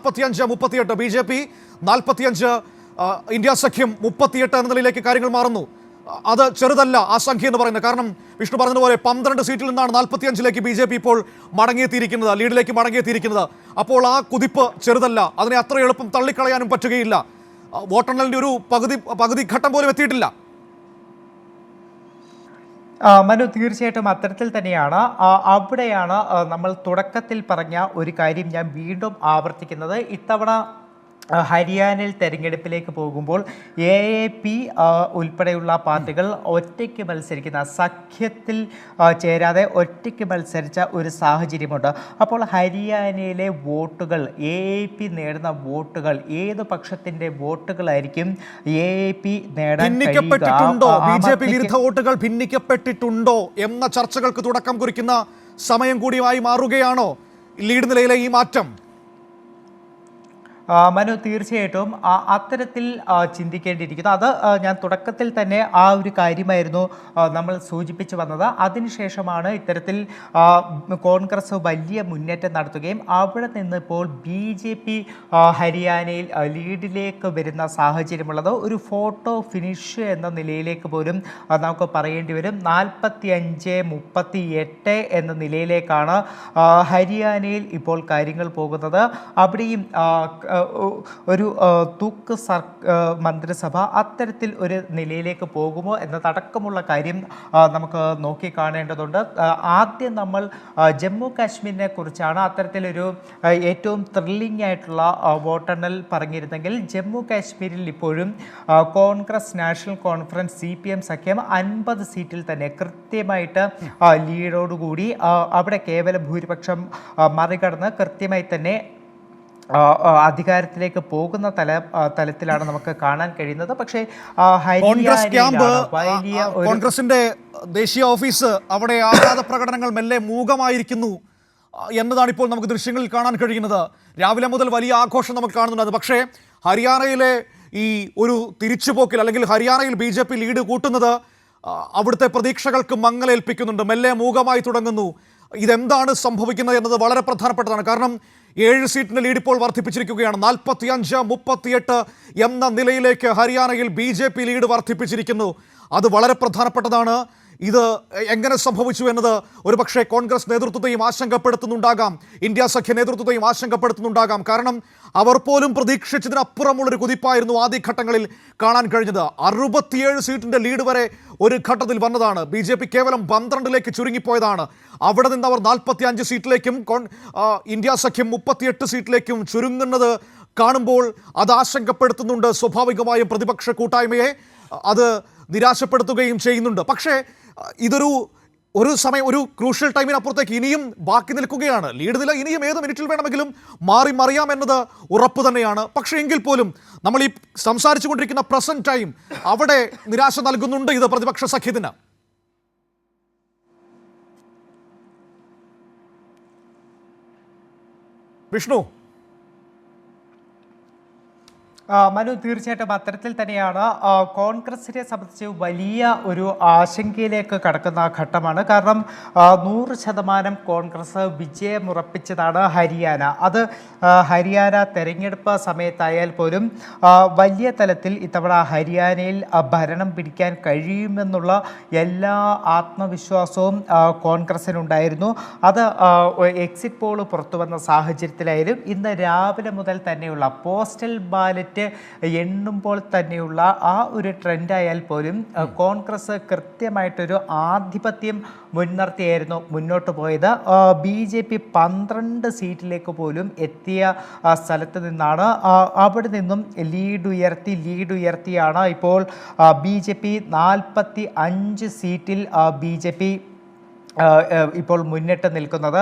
45-38 BJP 45 India സഖ്യം 38 എന്ന നിലയിലേക്ക് കാര്യങ്ങൾ മാറുന്നു. അത് ചെറുതല്ല ആ സംഖ്യ എന്ന് പറയുന്നത്. കാരണം വിഷ്ണു പറഞ്ഞതുപോലെ 12 സീറ്റിൽ നിന്നാണ് 45ലേക്ക് BJP ഇപ്പോൾ മടങ്ങിയെത്തിയിരിക്കുന്നത്, ലീഡിലേക്ക് മടങ്ങിയെത്തിയിരിക്കുന്നത്. അപ്പോൾ ആ കുതിപ്പ് ചെറുതല്ല. അതിനെ അത്ര എളുപ്പം തള്ളിക്കളയാനും പറ്റുകയില്ല. വോട്ടെണ്ണലിൻ്റെ ഒരു പകുതി ഘട്ടം പോലും എത്തിയിട്ടില്ല. മനു, തീർച്ചയായിട്ടും അത്തരത്തിൽ തന്നെയാണ്. അവിടെയാണ് നമ്മൾ തുടക്കത്തിൽ പറഞ്ഞ ഒരു കാര്യം ഞാൻ വീണ്ടും ആവർത്തിക്കുന്നത്. ഇത്തവണ ഹരിയാനയിൽ തെരഞ്ഞെടുപ്പിലേക്ക് പോകുമ്പോൾ AAP ഉൾപ്പെടെയുള്ള പാർട്ടികൾ ഒറ്റയ്ക്ക് മത്സരിക്കുന്ന, സഖ്യത്തിൽ ചേരാതെ ഒറ്റയ്ക്ക് മത്സരിച്ച ഒരു സാഹചര്യമുണ്ട്. അപ്പോൾ ഹരിയാനയിലെ വോട്ടുകൾ, AAP നേടുന്ന വോട്ടുകൾ, ഏത് പക്ഷത്തിൻ്റെ വോട്ടുകളായിരിക്കും AAP നേടാൻ കഴിയുക? BJP വിരുദ്ധ വോട്ടുകൾ ഭിന്നിക്കപ്പെട്ടിട്ടുണ്ടോ എന്ന ചർച്ചകൾക്ക് തുടക്കം കുറിക്കുന്ന സമയം കൂടിയായി മാറുകയാണോ ലീഡ് നിലയിലെ ഈ മാറ്റം? മനു, തീർച്ചയായിട്ടും അത്തരത്തിൽ ചിന്തിക്കേണ്ടിയിരിക്കുന്നു. അത് ഞാൻ തുടക്കത്തിൽ തന്നെ ആ ഒരു കാര്യമായിരുന്നു നമ്മൾ സൂചിപ്പിച്ചു വന്നത്. അതിനുശേഷമാണ് ഇത്തരത്തിൽ കോൺഗ്രസ് വലിയ മുന്നേറ്റം നടത്തുകയും അവിടെ നിന്ന് ഇപ്പോൾ BJP ഹരിയാനയിൽ ലീഡിലേക്ക് വരുന്ന സാഹചര്യമുള്ളത്. ഒരു ഫോട്ടോ ഫിനിഷ് എന്ന നിലയിലേക്ക് പോലും നമുക്ക് പറയേണ്ടി വരും. 45-38 എന്ന നിലയിലേക്കാണ് ഹരിയാനയിൽ ഇപ്പോൾ കാര്യങ്ങൾ പോകുന്നത്. അവിടെയും ഒരു തൂക്ക് മന്ത്രിസഭ അത്തരത്തിൽ ഒരു നിലയിലേക്ക് പോകുമോ എന്നതടക്കമുള്ള കാര്യം നമുക്ക് നോക്കിക്കാണേണ്ടതുണ്ട്. ആദ്യം നമ്മൾ ജമ്മു കാശ്മീരിനെ കുറിച്ചാണ് അത്തരത്തിലൊരു ഏറ്റവും ത്രില്ലിംഗ് ആയിട്ടുള്ള വോട്ടെണ്ണൽ പറഞ്ഞിരുന്നെങ്കിൽ ജമ്മു കാശ്മീരിൽ ഇപ്പോഴും കോൺഗ്രസ്, നാഷണൽ കോൺഫറൻസ്, CPM സഖ്യം 50 സീറ്റിൽ തന്നെ കൃത്യമായിട്ട് ലീഡോടുകൂടി അവിടെ കേവല ഭൂരിപക്ഷം മറികടന്ന് കൃത്യമായി തന്നെ അധികാരത്തിലേക്ക് പോകുന്ന തലത്തിലാണ് നമുക്ക് കാണാൻ കഴിയുന്നത്. പക്ഷേ കോൺഗ്രസിന്റെ ദേശീയ ഓഫീസ് അവിടെ ആഹ്ലാദ പ്രകടനങ്ങൾ മെല്ലെ മൂകമായിരിക്കുന്നു എന്നതാണ് ഇപ്പോൾ നമുക്ക് ദൃശ്യങ്ങളിൽ കാണാൻ കഴിയുന്നത്. രാവിലെ മുതൽ വലിയ ആഘോഷം നമുക്ക് കാണുന്നുണ്ട്. പക്ഷേ ഹരിയാനയിലെ ഈ ഒരു തിരിച്ചുപോക്കിൽ, അല്ലെങ്കിൽ ഹരിയാനയിൽ BJP ലീഡ് കൂട്ടുന്നത് അവിടുത്തെ പ്രതീക്ഷകൾക്ക് മങ്ങലേൽപ്പിക്കുന്നുണ്ട്. മെല്ലെ മൂകമായി തുടങ്ങുന്നു. ഇതെന്താണ് സംഭവിക്കുന്നത് എന്നത് വളരെ പ്രധാനപ്പെട്ടതാണ്. കാരണം 7 സീറ്റിൻ്റെ ലീഡ് ഇപ്പോൾ വർദ്ധിപ്പിച്ചിരിക്കുകയാണ്. 45-38 എന്ന നിലയിലേക്ക് ഹരിയാനയിൽ BJP ലീഡ് വർദ്ധിപ്പിച്ചിരിക്കുന്നു. അത് വളരെ പ്രധാനപ്പെട്ടതാണ്. ഇത് എങ്ങനെ സംഭവിച്ചു എന്നത് ഒരുപക്ഷെ കോൺഗ്രസ് നേതൃത്വത്തെയും ആശങ്കപ്പെടുത്തുന്നുണ്ടാകാം, ഇന്ത്യ സഖ്യ നേതൃത്വത്തെയും ആശങ്കപ്പെടുത്തുന്നുണ്ടാകാം. കാരണം അവർ പോലും പ്രതീക്ഷിച്ചതിനപ്പുറമുള്ളൊരു കുതിപ്പായിരുന്നു ആദ്യഘട്ടങ്ങളിൽ കാണാൻ കഴിഞ്ഞത്. 67 സീറ്റിൻ്റെ ലീഡ് വരെ ഒരു ഘട്ടത്തിൽ വന്നതാണ്. BJP കേവലം 12ലേക്ക് ചുരുങ്ങിപ്പോയതാണ്. അവിടെ നിന്ന് അവർ 45 സീറ്റിലേക്കും ഇന്ത്യ സഖ്യം 38 സീറ്റിലേക്കും ചുരുങ്ങുന്നത് കാണുമ്പോൾ അത് ആശങ്കപ്പെടുത്തുന്നുണ്ട്. സ്വാഭാവികമായും പ്രതിപക്ഷ കൂട്ടായ്മയെ അത് നിരാശപ്പെടുത്തുകയും ചെയ്യുന്നുണ്ട്. പക്ഷേ ഒരു സമയം, ഒരു ക്രൂഷ്യൽ ടൈമിനപ്പുറത്തേക്ക് ഇനിയും ബാക്കി നിൽക്കുകയാണ്. ലീഡ് നില ഇനിയും ഏത് മിനിറ്റിൽ വേണമെങ്കിലും മറിയാം എന്നത് ഉറപ്പ് തന്നെയാണ്. പക്ഷേ എങ്കിൽ പോലും നമ്മൾ ഈ സംസാരിച്ചു കൊണ്ടിരിക്കുന്ന പ്രസന്റ് ടൈം അവിടെ നിരാശ നൽകുന്നുണ്ട് ഇത് പ്രതിപക്ഷ സഖ്യത്തിന്. വിഷ്ണു? മനു, തീർച്ചയായിട്ടും അത്തരത്തിൽ തന്നെയാണ്. കോൺഗ്രസിനെ സംബന്ധിച്ച് വലിയ ഒരു ആശങ്കയിലേക്ക് കടക്കുന്ന ഘട്ടമാണ്. കാരണം 100% കോൺഗ്രസ് വിജയമുറപ്പിച്ചതാണ് ഹരിയാന. അത് ഹരിയാന തെരഞ്ഞെടുപ്പ് സമയത്തായാൽ പോലും വലിയ തലത്തിൽ ഇത്തവണ ഹരിയാനയിൽ ഭരണം പിടിക്കാൻ കഴിയുമെന്നുള്ള എല്ലാ ആത്മവിശ്വാസവും കോൺഗ്രസിനുണ്ടായിരുന്നു. അത് എക്സിറ്റ് പോൾ പുറത്തു വന്ന സാഹചര്യത്തിലായാലും ഇന്ന് രാവിലെ മുതൽ തന്നെയുള്ള പോസ്റ്റൽ ബാലറ്റ് എണ്ണുമ്പോൾ തന്നെയുള്ള ആ ഒരു ട്രെൻഡായാൽ പോലും കോൺഗ്രസ് കൃത്യമായിട്ടൊരു ആധിപത്യം മുൻനിർത്തിയായിരുന്നു മുന്നോട്ട് പോയത്. BJP 12 സീറ്റിലേക്ക് പോലും എത്തിയ സ്ഥലത്ത് നിന്നാണ്, അവിടെ നിന്നും ലീഡ് ഉയർത്തിയാണ് ഇപ്പോൾ BJP 45 സീറ്റിൽ BJP ഇപ്പോൾ മുന്നിട്ട് നിൽക്കുന്നത്.